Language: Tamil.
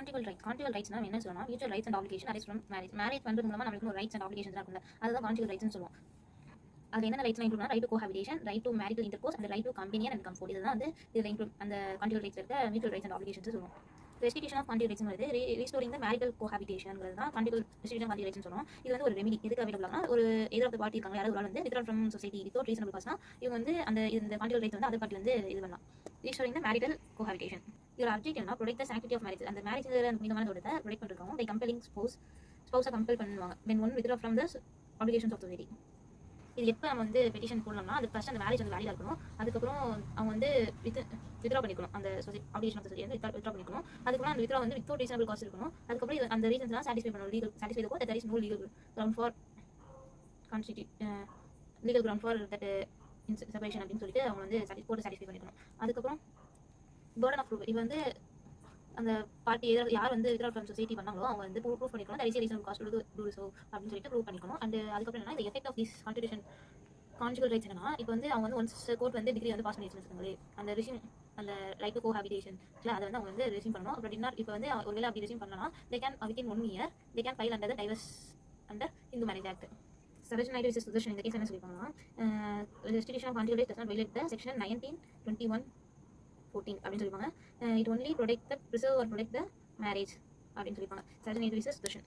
கான்ஜுகல் ரைட்ஸ்னா என்ன சொல்லணும், mutual rights and obligation arise from marriage. Marriage பண்றது மூலமா நமக்கு ஒரு ரைட்ஸ் அண்ட் ஆப்ளிகேஷன்ஸ் இருக்குல்ல, அதுதான் கான்ஜுகல் ரைட்ஸ்னு சொல்லுவோம். அது என்னென்ன ரைட்ஸ்லாம் include right to cohabitation, right to marital intercourse and right to companion and comfort. இதுதான் வந்து இதில் இன்க்ளூட் அந்த கான்ஜுகல் ரைட்ஸ் இருக்க மியூச்சுவல் ரைட்ஸ் அண்ட் ஆப்ளிகேஷன்ஸ் சொல்லுவோம். ரெஸ்டிடியூஷன் ஆஃப் கான்ஜுகல் ரைட்ஸ் வந்து ரீஸ்டோரிங் த மேரிட்டல் கோஹாபிடேஷன்ங்கிறது தான் கான்ஜுகல் ரெஸ்டிடியூஷன் கான்ஜுகல் ரைட்ஸ் சொல்லுவோம். இது வந்து ஒரு ரெமிடி எதுக்கு அவைலபிளானா, ஒரு எதிர் ஆஃப் த பார்ட்டி இருக்காங்க, யாராவது ஒரு ஆள் வந்து withdraw from society without reasonable காஸ்ட்னா இவங்க வந்து இந்த கான்ஜுகல் ரைட்ஸ் வந்து அதர் பார்ட்டி வந்து இது பண்ணலாம். Restoring the marital cohabitation. இதோட அப்ஜெக்ட் என்ன, protect the sanctity of marriage. அந்த மேரேஜ்ங்கிற புனிதமான தோட்டத்தை ப்ரொடெக்ட் பண்ணிருக்காங்க. பை கம்பெலிங் ஸ்பௌஸை கம்பல் பண்ணுவாங்க when one withdraw from the obligations of society. இது எப்போ நம்ம வந்து பெட்டிஷன் போடலாம்னா, அது ஃபர்ஸ்ட் அந்த மேரேஜ் வந்து வேலிடா இருக்கணும். அதுக்கப்புறம் அவங்க வந்து வித்ட்ரா பண்ணிக்கணும், அந்த ஆப்ளிகேஷன் ஆஃப் சொசைட்டி வந்து வித்ட்ரா பண்ணிக்கணும். அதுக்கப்புறம் அந்த வித்ட்ரா வந்து வித்தவுட் ரீசனபிள் காஸ்ட் இருக்கணும். அதுக்கப்புறம் அந்த ரீசன்ஸ்லாம் சாட்டிஸ்ஃபை பண்ணணும், satisfy that there is no legal ground for legal ground for that separation அப்படின்னு சொல்லிட்டு அவங்க வந்து கோர்ட்டை சாட்டிஸ்ஃபை பண்ணிக்கணும். அதுக்கப்புறம் பர்டன் ஆஃப் ப்ரூஃப். இது வந்து அந்த பார்ட்டி யார் வந்து வித்ட்ரா ஃப்ரம் சொசைட்டி பண்ணாங்களோ அவங்க வந்து ப்ரூஃப் பண்ணிக்கணும், that is reasonable cause to do so அப்படின்னு சொல்லிட்டு ப்ரூவ் பண்ணிக்கணும். அண்ட் அதுக்கப்புறம் என்ன, இந்த effect of this constitution conjugal rights என்னன்னா, இப்போ வந்து அவங்க வந்து ஒன்ஸ் கோர்ட் வந்து டிகிரி வந்து பாஸ் பண்ணி வச்சுருக்காங்களே, அந்த ரிசீவ் அந்த ரைட் டு கோஹாபிடேஷன் அதை வந்து அவங்க வந்து ரிசீவ் பண்ணணும். அப்படி என்ன இப்போ வந்து ஒருவேளை அப்படி ரிசீவ் பண்ணலாம், they can within 1 year they can file under the divorce under Hindu Marriage Act. Sarojini Naidu vs. Sudarshan இந்த கேஸ் என்ன சொல்லியிருக்காங்கன்னா, restitution of conjugal rights does not violate the section 1921-14 அப்படின்னு சொல்லியிருப்பாங்க. It only protect the preserve or protect the marriage அப்படின்னு சொல்லியிருப்பாங்க. Sarojini Naidu vs. Sudarshan.